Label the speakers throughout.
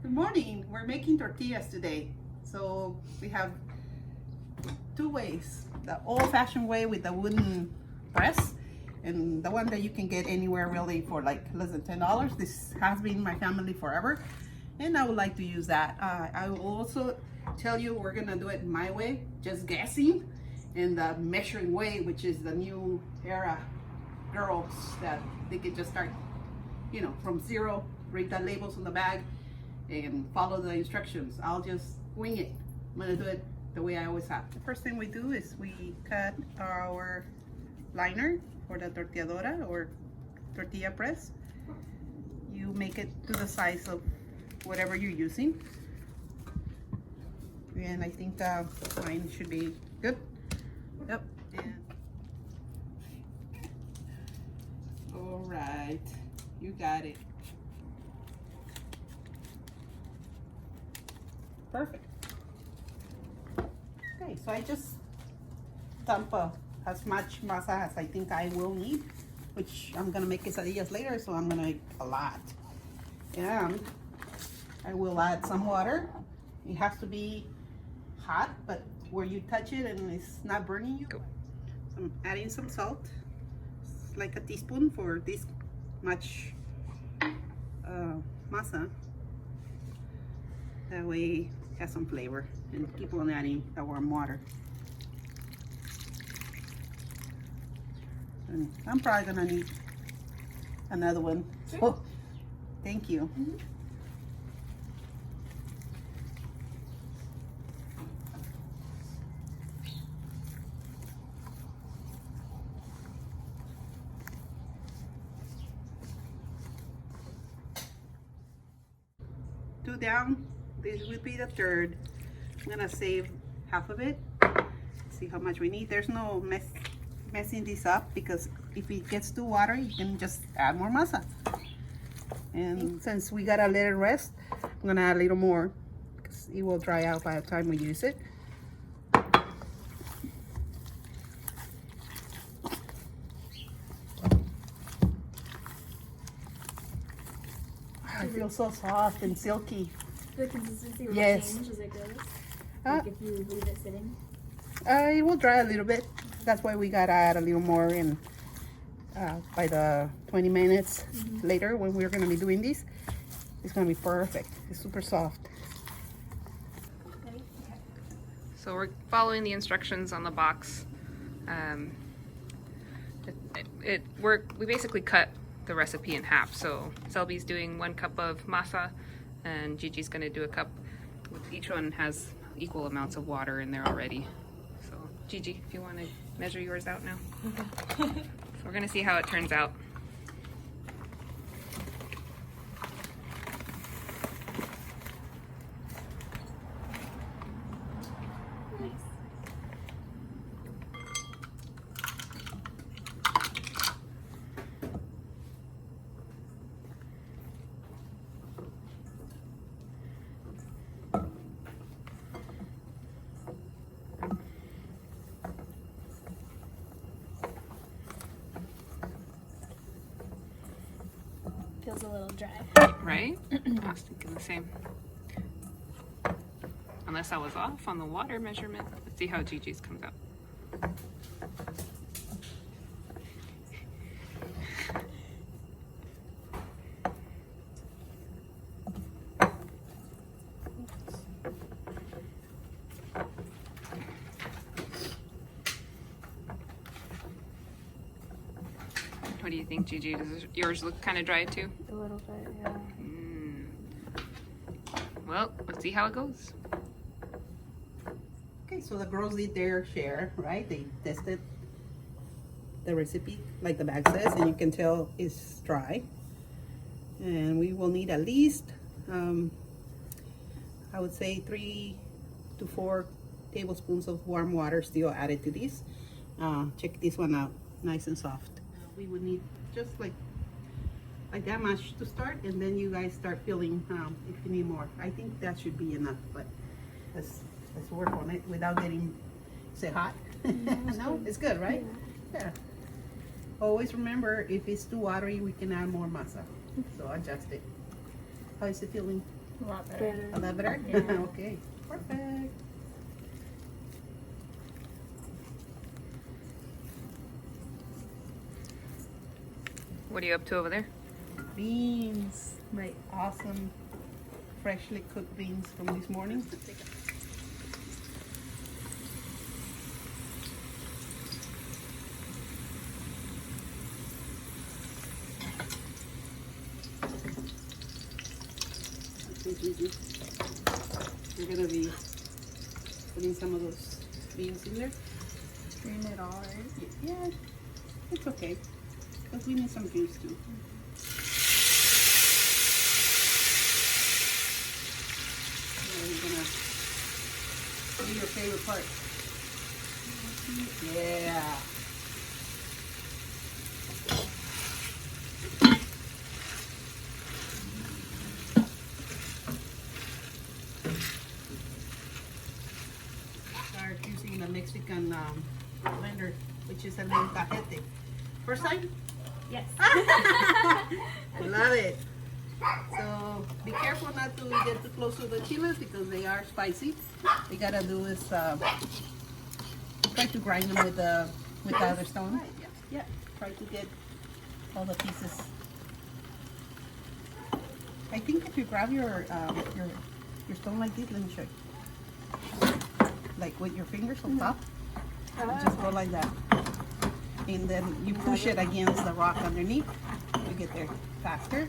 Speaker 1: Good morning. We're making tortillas today. So we have two ways. The old-fashioned way with the wooden press and the one that you can get anywhere really for like less than $10. This has been my family forever and I would like to use that. I will also tell you we're gonna do it my way, just guessing, and the measuring way, which is the new era girls that they can just start, you know, from zero, read the labels on the bag and follow the instructions. I'll just wing it. I'm gonna do it the way I always have. The first thing we do is we cut our liner for the tortilladora or tortilla press. You make it to the size of whatever you're using. And I think mine should be good. Yep. And all right, you got it. Perfect. Okay, so I just dump as much masa as I think I will need, which I'm gonna make quesadillas later, so I'm gonna make a lot. And I will add some water. It has to be hot, but where you touch it and it's not burning you. So I'm adding some salt. It's like a teaspoon for this much masa. That way it has some flavor, and keep on adding the warm water. And I'm probably gonna need another one.
Speaker 2: Sure.
Speaker 1: Oh, thank you.
Speaker 2: Mm-hmm.
Speaker 1: Two down. This would be the third. I'm gonna save half of it. See how much we need. There's no messing this up, because if it gets too watery, you can just add more masa. And since we gotta let it rest, I'm gonna add a little more because it will dry out by the time we use it. I feel so soft and silky.
Speaker 2: The consistency will
Speaker 1: Yes.
Speaker 2: change as it goes. Like if you leave it sitting.
Speaker 1: It will dry a little bit. That's why we gotta add a little more in by the 20 minutes later when we're gonna be doing this. It's gonna be perfect. It's super soft.
Speaker 2: Okay.
Speaker 3: So we're following the instructions on the box. We basically cut the recipe in half. So Selby's doing 1 cup of masa and Gigi's gonna do a cup. Each one has equal amounts of water in there already. So Gigi, if you wanna measure yours out now. So we're gonna see how it turns out.
Speaker 2: Nice. Feels a little dry.
Speaker 3: Right? I was thinking the same. Unless I was off on the water measurement. Let's see how Gigi's comes out. What do you think, Gigi? Does yours look kind of dry too?
Speaker 2: A little bit, yeah.
Speaker 3: Well, let's see how it goes.
Speaker 1: Okay, so the girls did their share, right? They tested the recipe like the bag says, and you can tell it's dry. And we will need at least, I would say 3 to 4 tablespoons of warm water still added to this. Check this one out, nice and soft. We would need just like that much to start, and then you guys start feeling if you need more. I think that should be enough, but let's work on it without getting hot. No, it's good, right? Yeah. Always remember, if it's too watery, we can add more masa. So adjust it. How is it feeling?
Speaker 2: A lot better.
Speaker 1: A lot better?
Speaker 2: Yeah.
Speaker 1: Okay, perfect.
Speaker 3: What are you up to over there?
Speaker 1: Beans, my awesome freshly cooked beans from this morning. It's easy. We're gonna be putting some of those beans in there.
Speaker 2: Strain it all, right?
Speaker 1: Yeah, it's okay, because we need some juice too. Now we're gonna do your favorite part. Yeah. Start using the Mexican blender, which is a molcajete. First time?
Speaker 2: Yes.
Speaker 1: Love it. So be careful not to get too close to the chiles because they are spicy. What you gotta do is try to grind them with the other stone. Yeah. Try to get all the pieces. I think if you grab your stone like this, let me show you. Like with your fingers on top, just go like that, and then you push it against the rock underneath. You get there faster.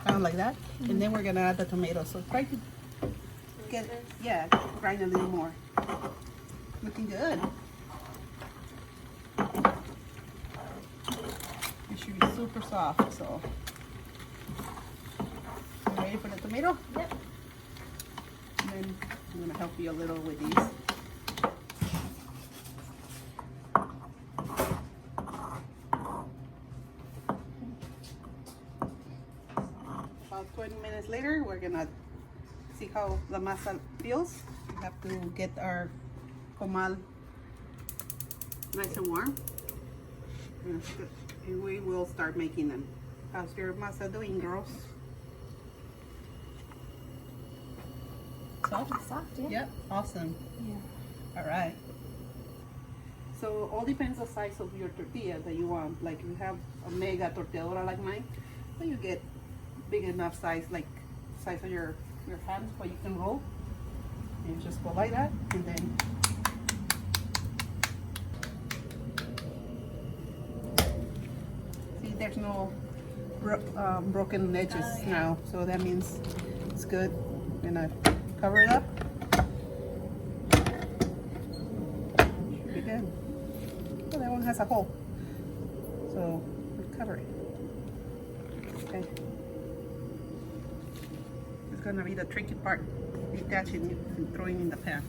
Speaker 1: Kind of like that, and then we're gonna add the tomatoes. So try to get, yeah, grind a little more. Looking good. It should be super soft. So, you ready for the tomato?
Speaker 2: Yep.
Speaker 1: And then I'm gonna help you a little with these. About 20 minutes later, we're gonna see how the masa feels. We have to get our comal nice and warm. And we will start making them. How's your masa doing, girls? Soft?
Speaker 2: Soft, yeah.
Speaker 1: Yep, awesome.
Speaker 2: Yeah.
Speaker 1: All right. So all depends the size of your tortilla that you want. Like you have a mega tortilla like mine, so you get big enough size, like size of your hands, where you can roll. And you just go like that, and then see there's no broken edges now, so that means it's good. I'm gonna cover it up. Should be good. Oh, that one has a hole, so we'll cover it. Okay. It's gonna be the tricky part, detaching it and throwing in the pan.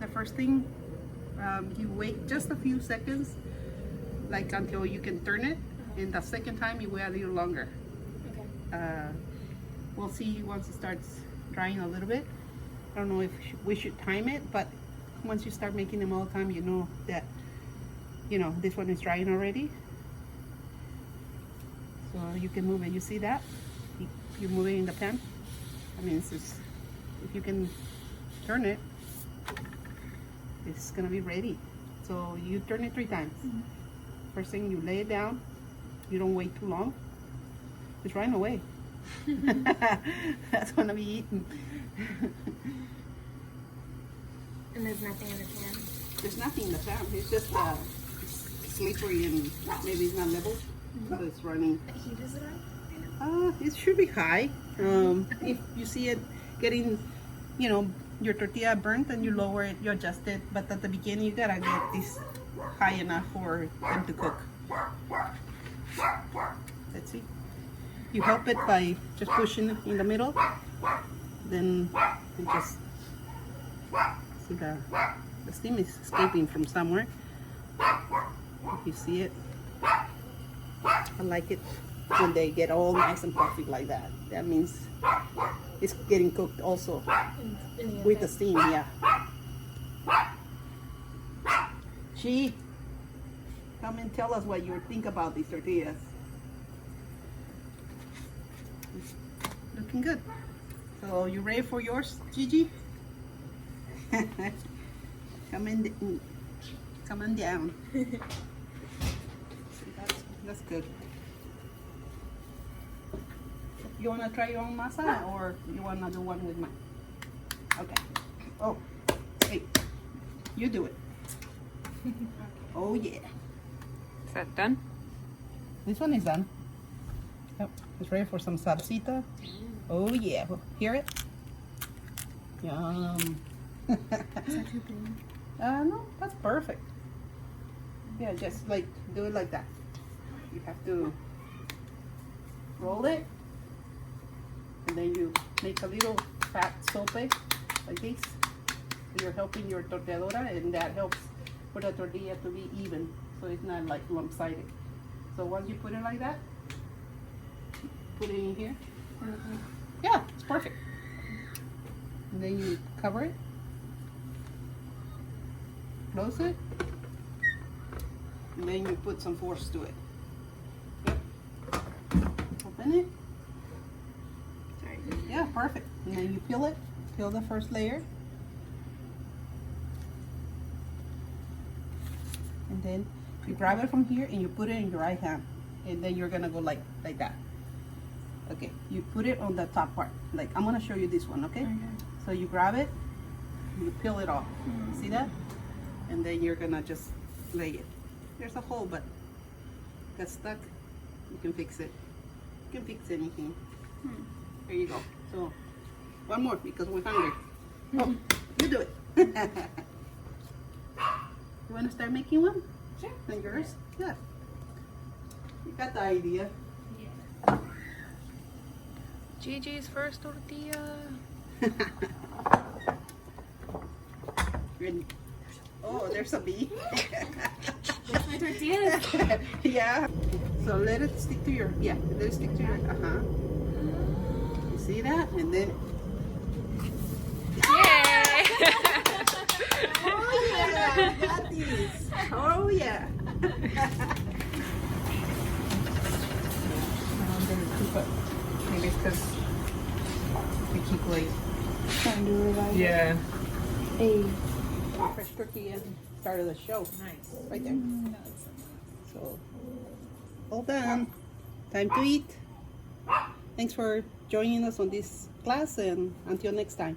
Speaker 1: The first thing, you wait just a few seconds, like until you can turn it, and the second time you wait a little longer.
Speaker 2: Okay.
Speaker 1: We'll see once it starts drying a little bit. I don't know if we should time it, but once you start making them all the time, you know that, you know, this one is drying already. So you can move it. You see that? You move it in the pan. I mean, it's just, if you can turn it, it's gonna be ready. So you turn it 3 times. First thing, you lay it down. You don't wait too long. It's right away. That's gonna be eaten.
Speaker 2: And there's nothing in the pan?
Speaker 1: There's nothing in the pan. It's just slippery and maybe it's not level, so it's running.
Speaker 2: What heat is it on?
Speaker 1: It should be high. If you see it getting, you know, your tortilla burnt, and you lower it, you adjust it. But at the beginning, you gotta get this high enough for them to cook. Let's see. You help it by just pushing in the middle. Then you just see the steam is escaping from somewhere. If you see it, I like it when they get all nice and puffy like that. That means it's getting cooked also
Speaker 2: In the
Speaker 1: with the
Speaker 2: oven.
Speaker 1: steam. Yeah. She. Come and tell us what you think about these tortillas. Looking good. So you ready for yours, Gigi? Come on down. That's good. You wanna try your own masa, or you wanna do one with mine? Okay. Oh, hey, you do it. Oh yeah.
Speaker 3: Is that done?
Speaker 1: This one is done. Yep, it's ready for some salsita. Oh yeah, hear it? Yum.
Speaker 2: Is that too thin?
Speaker 1: No, that's perfect. Yeah, just like do it like that. You have to roll it, and then you make a little fat sope like this. You're helping your tortadora, and that helps for the tortilla to be even, so it's not like lump-sided. So once you put it like that, put it in here. Yeah, it's perfect. And then you cover it, close it, and then you put some force to it. Yep. Open it.
Speaker 2: Sorry.
Speaker 1: Yeah, perfect. And then you peel it. Peel the first layer. And then you grab it from here and you put it in your right hand. And then you're gonna go like that. Okay, you put it on the top part. Like, I'm gonna show you this one, okay? So you grab it, you peel it off. See that? And then you're gonna just lay it. There's a hole, but it got stuck. You can fix it. You can fix anything. There you go. So, one more because we're hungry. Oh, you do it. You wanna start making one?
Speaker 2: Sure.
Speaker 1: And yours? Yeah. You got the idea.
Speaker 3: Gigi's first tortilla.
Speaker 1: Ready? Oh, there's a bee.
Speaker 2: That's my tortillas.
Speaker 1: Yeah. So let it stick to your, let it stick to your, You see that? And then,
Speaker 3: Yay!
Speaker 1: oh yeah, got these. Oh yeah. Maybe it's because we keep like
Speaker 2: Trying to revive.
Speaker 3: Yeah.
Speaker 2: Hey.
Speaker 1: fresh tortilla start of the show.
Speaker 3: Nice.
Speaker 1: Right there. So, all done. Time to eat. Thanks for joining us on this class, and until next time.